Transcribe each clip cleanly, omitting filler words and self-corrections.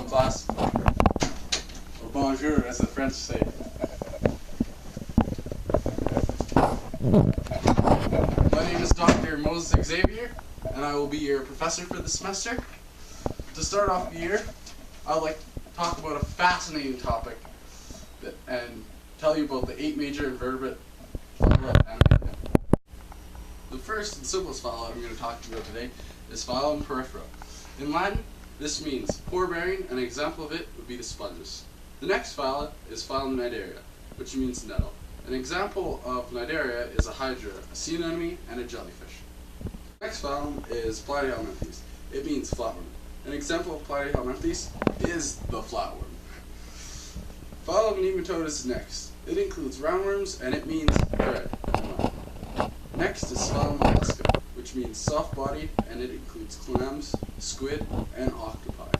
class. Or bonjour, as the French say. My name is Dr. Moses Xavier, and I will be your professor for the semester. To start off the year, I would like to talk about a fascinating topic and tell you about the 8 major invertebrate phyla and animalia. The first and simplest phyla I'm going to talk to you about today is Phyla Peripheral. In Latin, this means pore bearing, and an example of it would be the sponges. The next phyla is Phyla Cnidaria, which means nettle. An example of Cnidaria is a hydra, a sea anemone, and a jellyfish. The next phylum is Platyhelminthes. It means flatworm. An example of Platyhelminthes is the flatworm. Phylum Nematodes is next. It includes roundworms, and it means thread. Next is Phylum Mollusca, which means soft-bodied, and it includes clams, squid, and octopi.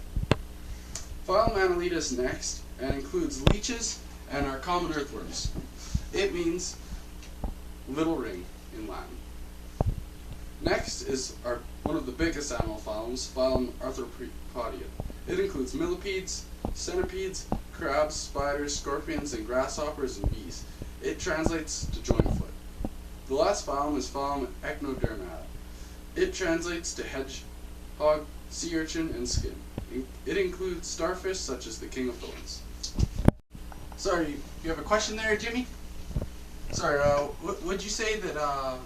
Phylum Annelida is next, and includes leeches and our common earthworms. It means little ring in Latin. Next is one of the biggest animal phylums, Phylum Arthropodia. It includes millipedes, centipedes, crabs, spiders, scorpions, and grasshoppers and bees. It translates to joint foot. The last phylum is Phylum Echinodermata. It translates to hedgehog, sea urchin, and skin. It includes starfish such as the king of thorns. Sorry, you have a question there, Jimmy? Sorry, would you say that,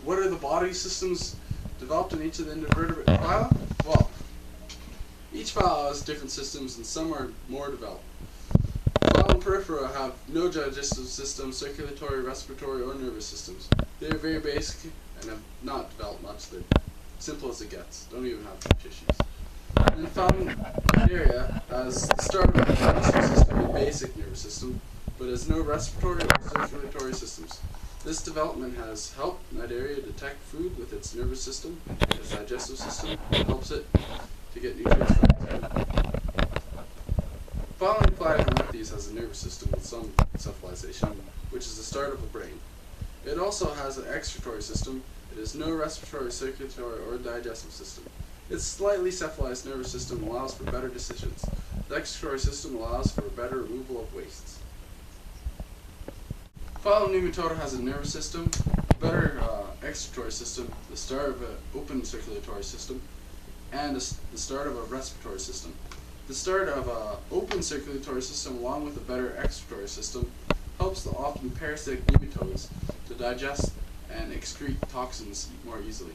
what are the body systems developed in each of the invertebrate phyla? Well, each phyla has different systems and some are more developed. Phylum Peripheral have no digestive system, circulatory, respiratory, or nervous systems. They are very basic and have not developed much. They're simple as it gets. Don't even have tissues. And Phylum Cnidaria has the start of a nervous system and basic nervous system, but has no respiratory or circulatory systems. This development has helped Cnidaria detect food with its nervous system. Its digestive system helps it to get nutrients from its food. Phylum Platyhelminthes has a nervous system with some cephalization, which is the start of a brain. It also has an excretory system. It has no respiratory, circulatory, or digestive system. Its slightly cephalized nervous system allows for better decisions. The excretory system allows for better removal of wastes. Phylum Nematoda has a nervous system, a better excretory system, the start of an open circulatory system, and the start of a respiratory system. The start of an open circulatory system along with a better excretory system helps the often parasitic nematodes to digest and excrete toxins more easily.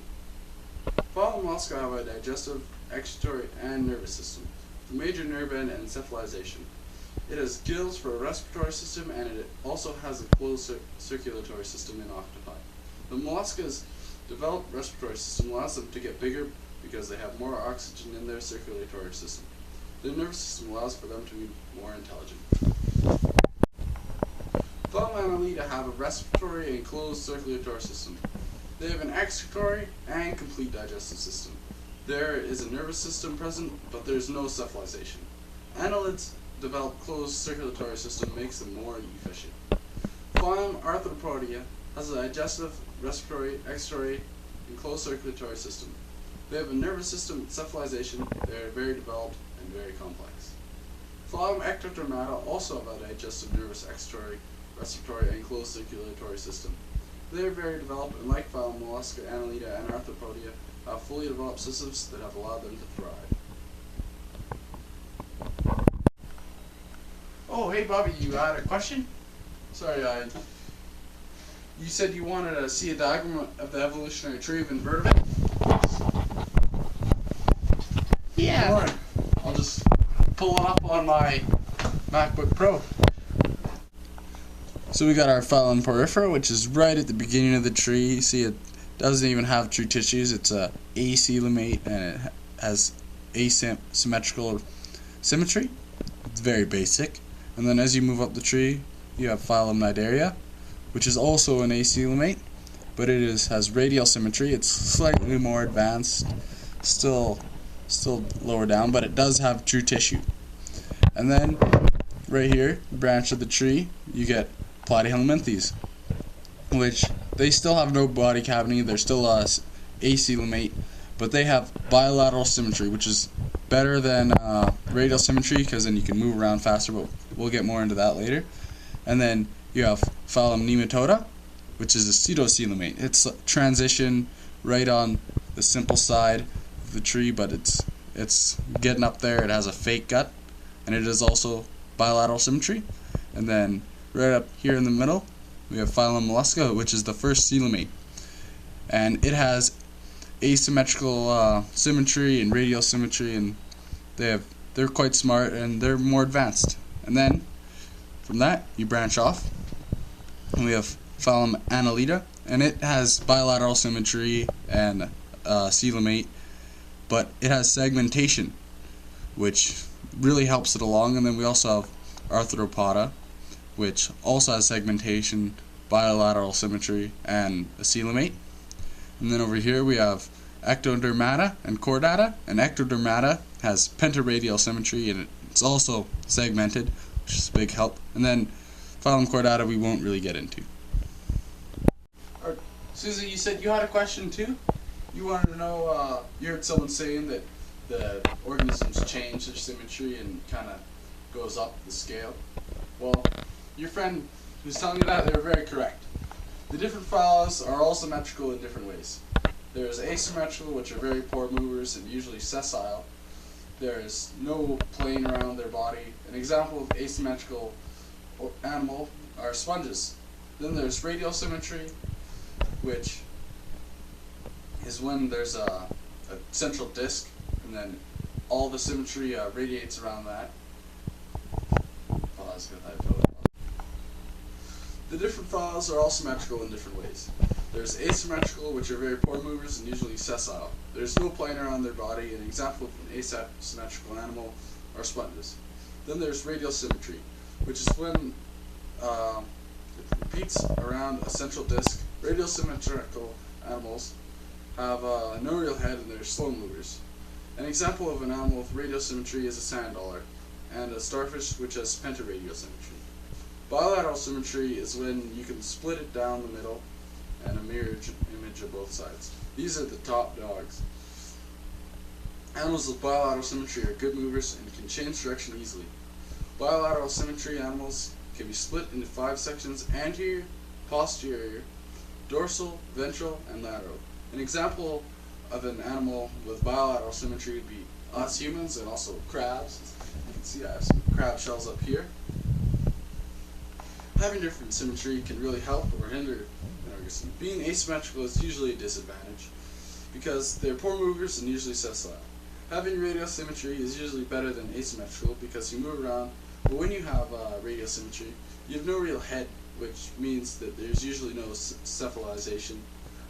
Phylum Mollusca have a digestive, excretory, and nervous system, with a major nerve end and cephalization. It has gills for a respiratory system, and it also has a closed circulatory system in octopi. The mollusca's developed respiratory system allows them to get bigger because they have more oxygen in their circulatory system. The nervous system allows for them to be more intelligent. Phylum Annelida have a respiratory and closed circulatory system. They have an excretory and complete digestive system. There is a nervous system present, but there is no cephalization. Annelids develop closed circulatory system makes them more efficient. Phylum Arthropodia has a digestive, respiratory, excretory, and closed circulatory system. They have a nervous system with cephalization. They are very developed and very complex. Phylum Echinodermata also have a digestive, nervous, excretory, respiratory, and closed circulatory system. They are very developed, and like Phylum Mollusca, Annelida, and Arthropodia, have fully developed systems that have allowed them to thrive. Oh, hey Bobby, you had a question? Sorry, you said you wanted to see a diagram of the evolutionary tree of invertebrates? Yeah. Alright, I'll just pull it up on my MacBook Pro. So we got our Phylum Peripheral, which is right at the beginning of the tree. You see, it doesn't even have true tissues. It's a acoelomate, and it has asymmetrical symmetry. It's very basic. And then as you move up the tree, you have Phylum Cnidaria, which is also an acoelomate, but it has radial symmetry. It's slightly more advanced, still lower down, but it does have true tissue. And then right here, the branch of the tree, you get Platyhelminthes, which they still have no body cavity. They're still acoelomate, but they have bilateral symmetry, which is better than radial symmetry because then you can move around faster, but we'll get more into that later. And then you have phylum Nematoda, which is a pseudocoelomate. It's transition right on the simple side of the tree, but it's getting up there. It has a fake gut, and it is also bilateral symmetry. And then right up here in the middle, we have phylum Mollusca, which is the first coelomate, and it has asymmetrical symmetry and radial symmetry, and they're quite smart and they're more advanced. And then from that you branch off, and we have phylum Annelida, and it has bilateral symmetry and coelomate, but it has segmentation, which really helps it along. And then we also have Arthropoda, which also has segmentation, bilateral symmetry, and a coelomate. And then over here we have Ectodermata and Chordata, and Ectodermata has pentaradial symmetry, and it's also segmented, which is a big help. And then phylum Chordata we won't really get into. Susie, you said you had a question too? You wanted to know, you heard someone saying that the organisms change their symmetry and kind of goes up the scale. Well, your friend who's telling you that, they're very correct. The different phyla are all symmetrical in different ways. There's asymmetrical, which are very poor movers and usually sessile. There's no plane around their body. An example of asymmetrical animal are sponges. Then there's radial symmetry, which is when there's a central disc, and then all the symmetry radiates around that. The different phyla are all symmetrical in different ways. There's asymmetrical, which are very poor movers and usually sessile. There's no plane around their body. An example of an asymmetrical animal are sponges. Then there's radial symmetry, which is when it repeats around a central disc. Radial symmetrical animals have no real head and they're slow movers. An example of an animal with radial symmetry is a sand dollar, and a starfish which has pentaradial symmetry. Bilateral symmetry is when you can split it down the middle and a mirror image of both sides. These are the top dogs. Animals with bilateral symmetry are good movers and can change direction easily. Bilateral symmetry animals can be split into 5 sections: anterior, posterior, dorsal, ventral, and lateral. An example of an animal with bilateral symmetry would be us humans and also crabs. You can see I have some crab shells up here. Having different symmetry can really help or hinder an organism. Being asymmetrical is usually a disadvantage because they're poor movers and usually sessile. Having radial symmetry is usually better than asymmetrical because you move around, but when you have radial symmetry, you have no real head, which means that there's usually no cephalization.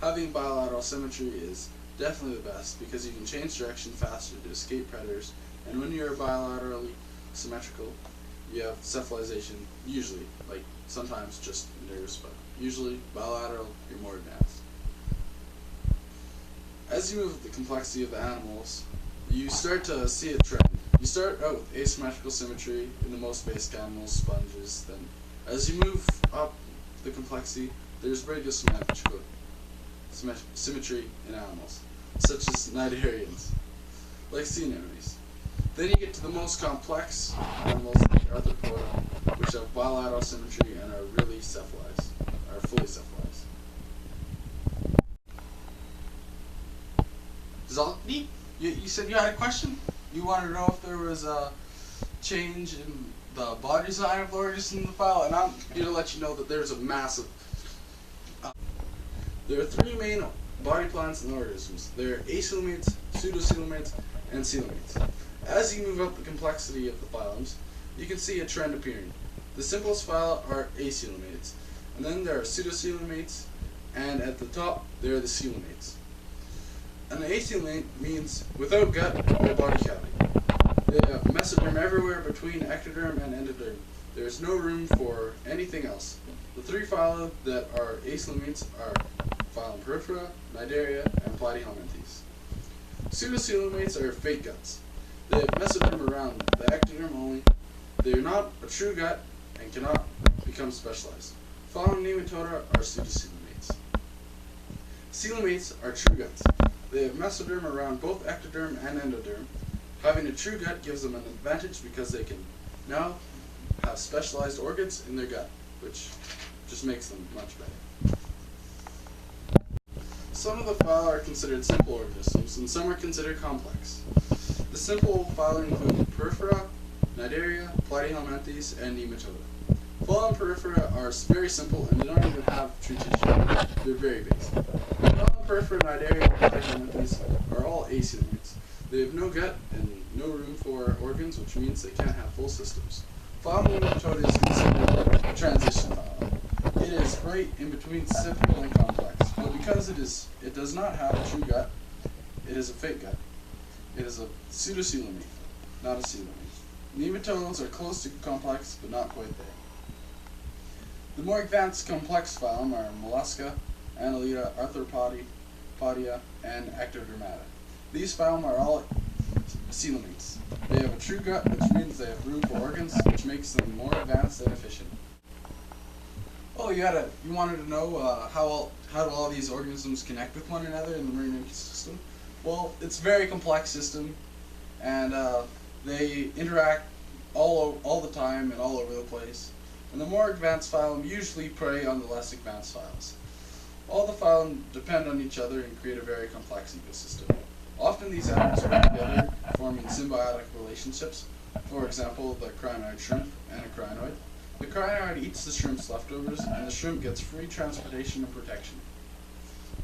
Having bilateral symmetry is definitely the best because you can change direction faster to escape predators, and when you're bilaterally symmetrical, you have cephalization usually, like sometimes just nerves, but usually bilateral, you're more advanced. As you move with the complexity of the animals, you start to see a trend. You start out with asymmetrical symmetry in the most basic animals, sponges. Then, as you move up the complexity, there's radial symmetry in animals, such as cnidarians, like sea anemones. Then you get to the most complex animals, like Arthropoda, which have bilateral symmetry and are really cephalized, are fully cephalized. Zaltney, you said you had a question? You wanted to know if there was a change in the body design of the organism in the phyla, and I'm here to let you know that there's a massive... there are 3 main body plans in organisms. There are acoelomates, pseudocoelomates, and coelomates. As you move up the complexity of the phylums, you can see a trend appearing. The simplest phyla are acoelomates, and then there are pseudocoelomates, and at the top there are the coelomates. An acoelomate means without gut or body cavity. They have mesoderm everywhere between ectoderm and endoderm. There is no room for anything else. The 3 phyla that are acoelomates are phylum Periptera, Cnidaria, and Platyhelminthes. Pseudocoelomates are fake guts. They have mesoderm around the ectoderm only. They are not a true gut and cannot become specialized. Phylum Nematoda are pseudocoelomates. Coelomates are true guts. They have mesoderm around both ectoderm and endoderm. Having a true gut gives them an advantage because they can now have specialized organs in their gut, which just makes them much better. Some of the phyla are considered simple organisms, and some are considered complex. The simple phyla include Porifera, Cnidaria, Platyhelminthes, and Nematoda. Phyla and Porifera are very simple and they don't even have true tissue. They're very basic. Phyla, Porifera, Cnidaria, and Platyhelminthes are all acoelomates. They have no gut and no room for organs, which means they can't have full systems. Phyla Nematoda is considered a transition phyla. It is right in between simple and complex, but because it does not have a true gut, it is a fake gut. It is a pseudocoelomate, not a coelomate. Nematodes are close to complex, but not quite there. The more advanced complex phylum are Mollusca, Annelida, Arthropodia, and Ectodermata. These phylum are all coelomates. They have a true gut, which means they have room for organs, which makes them more advanced and efficient. Oh, you wanted to know how do all these organisms connect with one another in the marine ecosystem? Well, it's a very complex system, and they interact all the time and all over the place. And the more advanced phylum usually prey on the less advanced phyla. All the phylum depend on each other and create a very complex ecosystem. Often these animals work together, forming symbiotic relationships. For example, the crinoid shrimp and a crinoid. The crinoid eats the shrimp's leftovers, and the shrimp gets free transportation and protection.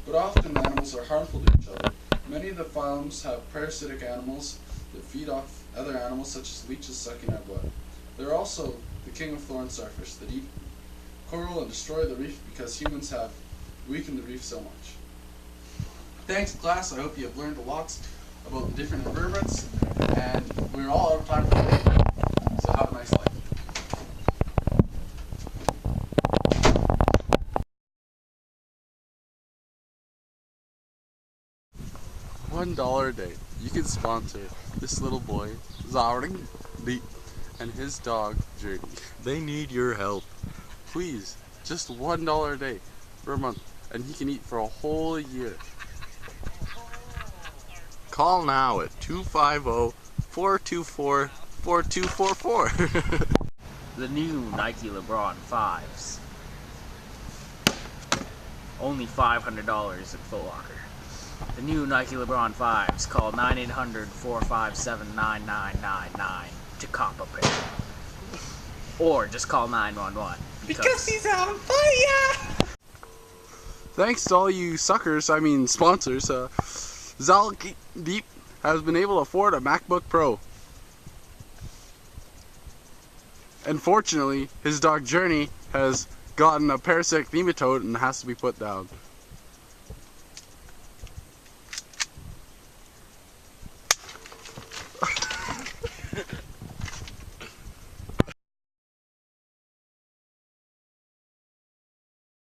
But often animals are harmful to each other. Many of the phylums have parasitic animals that feed off other animals, such as leeches sucking our blood. They're also the king of thorn starfish that eat coral and destroy the reef because humans have weakened the reef so much. Thanks, class. I hope you have learned a lot about the different invertebrates, and we're all out of time for today, so have a nice life. $1 a day. You can sponsor this little boy, Zaring Deep, and his dog, Journey. They need your help. Please, just $1 a day for a month, and he can eat for a whole year. Call now at 250-424-4244. The new Nike LeBron 5s. Only $500 at Foot Locker. The new Nike LeBron 5s. Call 9-800-457-9999 to cop a pair. Or just call 911. Because he's on fire! Thanks to all you sponsors, Zaring Deep has been able to afford a MacBook Pro. Unfortunately, his dog Journey has gotten a parasitic nematode and has to be put down.